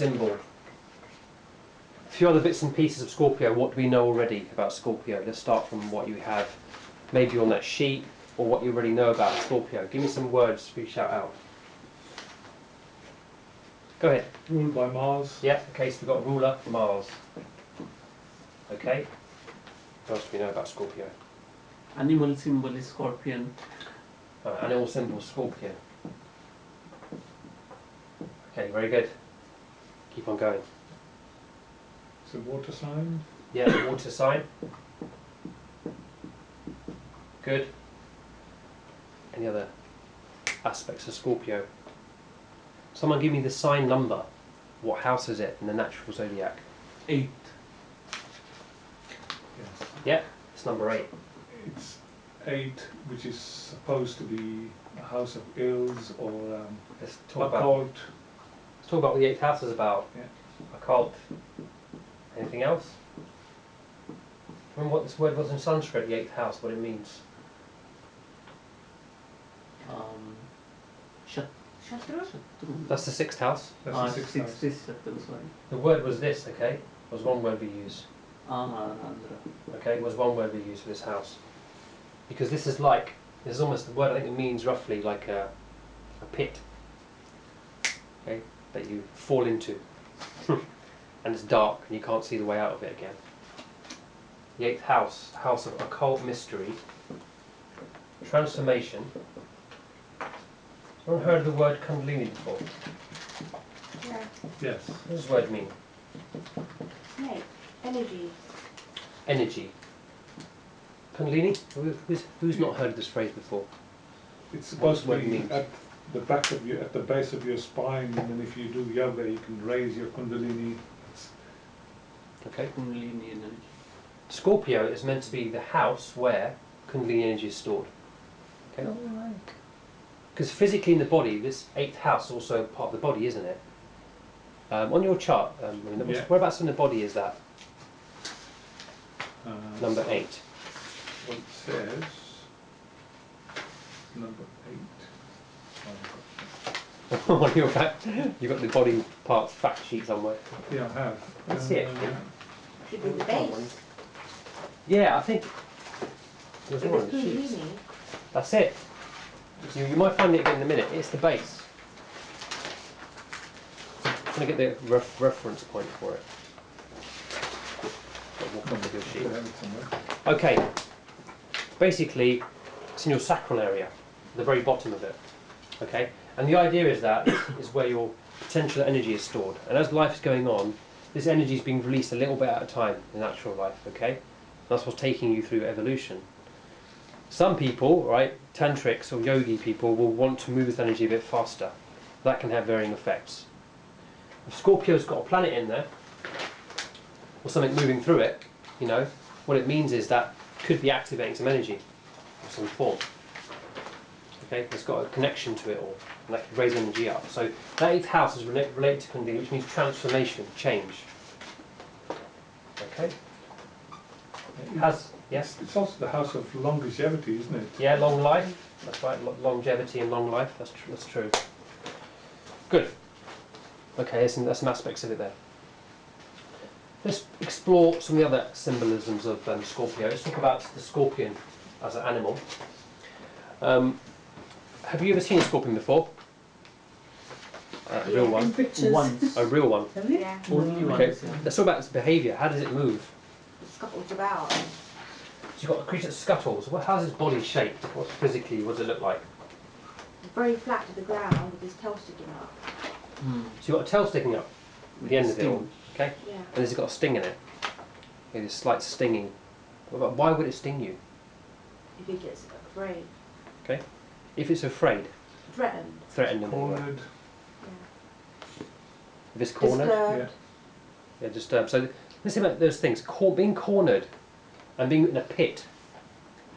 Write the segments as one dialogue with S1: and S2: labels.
S1: symbol. A few other bits and pieces of Scorpio. What do we know already about Scorpio? Let's start from what you have maybe on that sheet, or what you already know about Scorpio. Give me some words for you to shout out. Go ahead.
S2: Ruled by Mars.
S1: Yeah, okay, so we've got a ruler, Mars. Okay. What else do we know about Scorpio?
S3: Animal symbol is scorpion.
S1: Animal symbol, Scorpion. Okay, very good. Keep on going.
S2: It's a water sign.
S1: Yeah, the water sign. Good. Any other aspects of Scorpio? Someone give me the sign number. What house is it in the natural zodiac?
S3: 8.
S2: Yes.
S1: Yeah, it's number 8.
S2: It's 8, which is supposed to be a house of ills or
S1: Let's talk about.
S2: occult.
S1: Let's talk about what the 8th house is about.
S2: Yeah.
S1: Occult. Anything else? Remember what this word was in Sanskrit, the 8th house, what it means?
S3: Shatru?
S1: That's the 6th house.
S2: That's the sixth house.
S3: Six is Shatru, sorry.
S1: The word was this, okay? Was one word we use.
S3: Andhra.
S1: Okay, was one word we use for this house. Because this is almost the word, I think it means roughly like a pit. Okay, that you fall into. And it's dark and you can't see the way out of it again. The 8th house, house of occult mystery, transformation. Anyone heard of the word Kundalini before?
S4: Yeah.
S2: Yes.
S1: What does the word mean?
S4: Snake. Energy.
S1: Energy. Kundalini? Who's not heard of this phrase before?
S2: It's supposed
S1: What
S2: to
S1: it
S2: be
S1: means.
S2: at the back of your, at the base of your spine, and then if you do yoga, you can raise your Kundalini.
S1: Okay.
S3: Kundalini Energy.
S1: Scorpio is meant to be the house where Kundalini energy is stored. Okay. Because physically in the body, this 8th house is also part of the body, isn't it? On your chart,
S2: Yeah.
S1: whereabouts in the body is that?
S2: Uh,
S1: Number 8.
S2: What it says, number 8.
S1: On your back, you've got the body parts fact sheet somewhere.
S2: Yeah, I have.
S1: Let's see it.
S4: Should be the base.
S1: Yeah, I think there's
S4: If
S1: one
S4: it's
S1: on the sheets.
S4: Kundalini,
S1: That's it. You might find it again in a minute. It's the base. I'm going to get the reference point for it. I'll walk up with your
S2: I
S1: sheet.
S2: have it somewhere.
S1: Okay. Basically, it's in your sacral area, the very bottom of it. Okay. And the idea is that is where your potential energy is stored. And as life is going on, this energy is being released a little bit at a time in natural life. Okay. That's what's taking you through evolution. Some people, right, tantrics or yogi people, will want to move this energy a bit faster. That can have varying effects. If Scorpio's got a planet in there, or something moving through it, you know, what it means is that could be activating some energy of some form. Okay, it's got a connection to it all, and that could raise energy up. So that 8th house is related to Kundalini, which means transformation, change. Okay. It has, yes?
S2: It's also the house of longevity, isn't it?
S1: Yeah, long life. That's right, longevity and long life. That's true. Good. Okay, there's some aspects of it there. Let's explore some of the other symbolisms of Scorpio. Let's talk about the scorpion as an animal. Have you ever seen a scorpion before? A real one?
S3: Once.
S1: A real one.
S5: Have you?
S4: yeah,
S3: Only
S1: Okay.
S3: once. Yeah.
S1: Let's talk about its behaviour. How does it move?
S4: scuttles about.
S1: So you've got a creature that scuttles. How's its body shaped? What does it look like?
S4: Very flat to the ground with his tail sticking up.
S3: Mm.
S1: So you've got a tail sticking up at the end of it all. Okay?
S4: Yeah.
S1: And it's got a sting in it. Okay, this slight stinging. Why would it sting you?
S4: If he gets afraid.
S1: Okay? If it's afraid,
S4: Threatened.
S1: threatened,
S2: Cornered.
S4: Yeah.
S1: if it's cornered,
S4: Disturbed.
S1: yeah, disturbed. So let's think about those things. Being cornered and being in a pit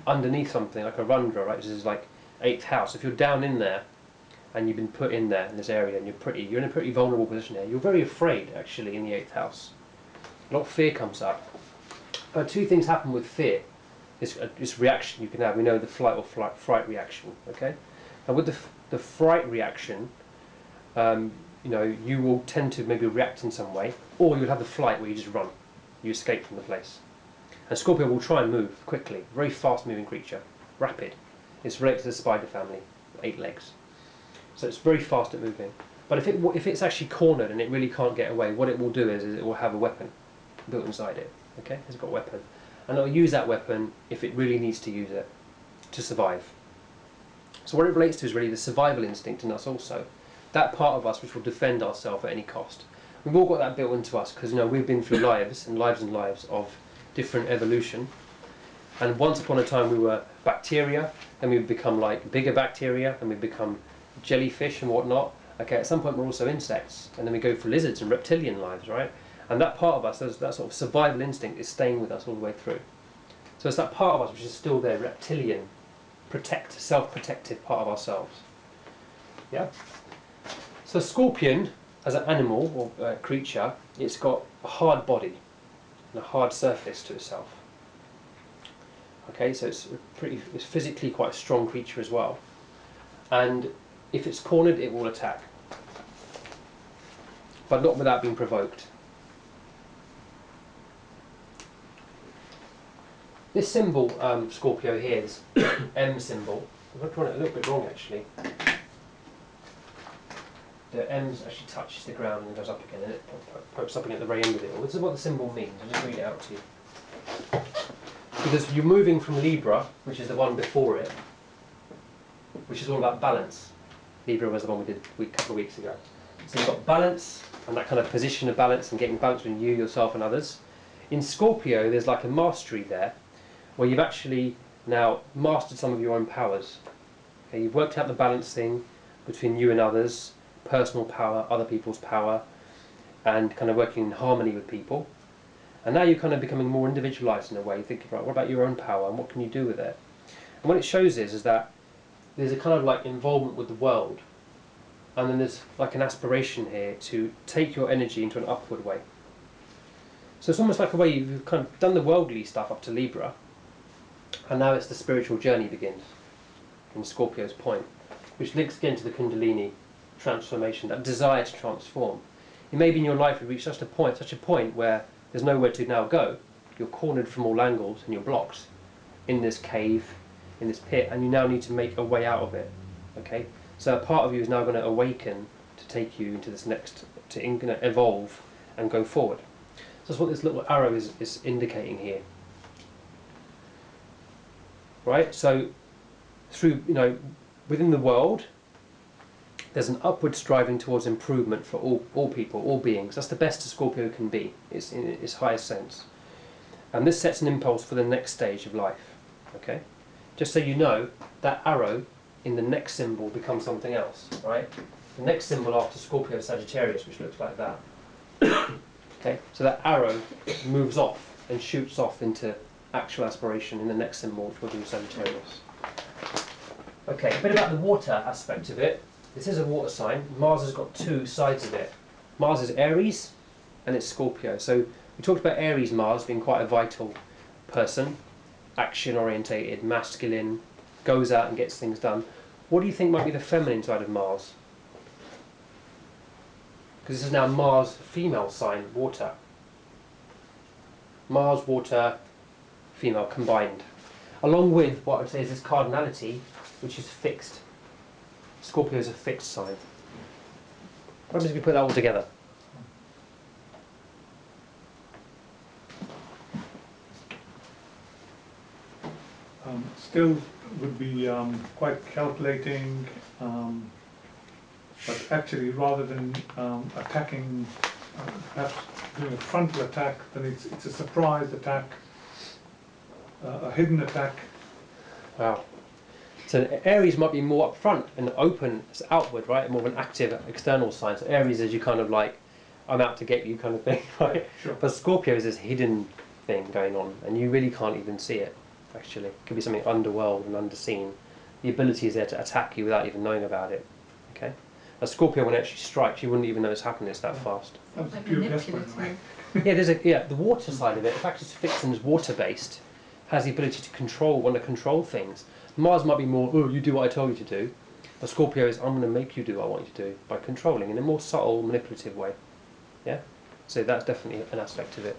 S1: underneath something like a rundra, right? This is like 8th house. If you're down in there and you've been put in there in this area and you're in a pretty vulnerable position there, you're very afraid actually in the 8th house. A lot of fear comes up. But two things happen with fear. This reaction you can have. We know the flight or fright reaction. Okay, and with the fright reaction, you know, you will tend to maybe react in some way, or you'll have the flight where you just run, you escape from the place. And Scorpio will try and move quickly, very fast moving creature, rapid. It's related to the spider family, 8 legs. So it's very fast at moving. But if it's actually cornered and it really can't get away, what it will do is it will have a weapon built inside it. Okay, it's got a weapon. And it'll use that weapon if it really needs to use it to survive. So what it relates to is really the survival instinct in us also. That part of us which will defend ourselves at any cost. We've all got that built into us because, you know, we've been through lives and lives of different evolution. And once upon a time we were bacteria, then we've become like bigger bacteria, and we've become jellyfish and whatnot. Okay, at some point we're also insects, and then we go for lizards and reptilian lives, right? And that part of us, that sort of survival instinct, is staying with us all the way through. So it's that part of us which is still there, reptilian, self-protective part of ourselves. Yeah? So Scorpion, as an animal or creature, it's got a hard body and a hard surface to itself. Okay, so it's physically quite a strong creature as well. And if it's cornered, it will attack, but not without being provoked. This symbol, Scorpio here, this M symbol, I'm drawing it a little bit wrong actually. The M actually touches the ground and goes up again, and it pokes up again at the very end of it all. This is what the symbol means. I'll just read it out to you. Because you're moving from Libra, which is the one before it, which is all about balance. Libra was the one we did a couple of weeks ago. So you've got balance, and that kind of position of balance, and getting balance between you, yourself, and others. In Scorpio, there's like a mastery there, where you've actually now mastered some of your own powers. Okay, you've worked out the balance thing between you and others, personal power, other people's power, and kind of working in harmony with people. And now you're kind of becoming more individualised in a way. You're thinking, right, what about your own power, and what can you do with it? And what it shows is that there's a kind of like involvement with the world, and then there's like an aspiration here to take your energy into an upward way. So it's almost like a way you've kind of done the worldly stuff up to Libra, and now it's the spiritual journey begins in Scorpio's point, which links again to the Kundalini transformation, that desire to transform. It may be in your life you've reached such a point where there's nowhere to now go. You're cornered from all angles and you're blocked in this cave, in this pit, and you now need to make a way out of it. Okay, so a part of you is now going to awaken to take you into this next, to evolve and go forward. So that's what this little arrow is indicating here. Right, so through, you know, within the world, there's an upward striving towards improvement for all people, all beings. That's the best a Scorpio can be, it's in its highest sense. And this sets an impulse for the next stage of life. Okay, just so you know, that arrow in the next symbol becomes something else, right? The next symbol after Scorpio is Sagittarius, which looks like that. Okay, so that arrow moves off and shoots off into actual aspiration in the next symbol, which will be Sagittarius. Okay, a bit about the water aspect of it. This is a water sign. Mars has got 2 sides of it. Mars is Aries and it's Scorpio. So we talked about Aries Mars being quite a vital person, action orientated, masculine, goes out and gets things done. What do you think might be the feminine side of Mars? Because this is now Mars female sign, water. Mars, water, female combined. Along with what I would say is this cardinality, which is fixed. Scorpio is a fixed sign. What happens if we put that all together?
S2: Still would be quite calculating, but actually rather than attacking, perhaps doing a frontal attack, then it's a surprise attack, a hidden attack.
S1: Wow. So Aries might be more up front and open, it's outward, right? More of an active external sign. So Aries is you kind of like, I'm out to get you kind of thing, right?
S2: Sure.
S1: But Scorpio is this hidden thing going on, and you really can't even see it, actually. It could be something underworld and underseen. The ability is there to attack you without even knowing about it, okay? A Scorpio, when it actually strikes, you wouldn't even know it's happening, it's that fast.
S2: That's
S4: Like
S2: pure guess, by the way.
S4: manipulative.
S1: The water side of it, the fact it's fixed and is water-based, has the ability to want to control things. Mars might be more, oh, you do what I told you to do. The Scorpio is, I'm going to make you do what I want you to do by controlling in a more subtle, manipulative way. Yeah? So that's definitely an aspect of it.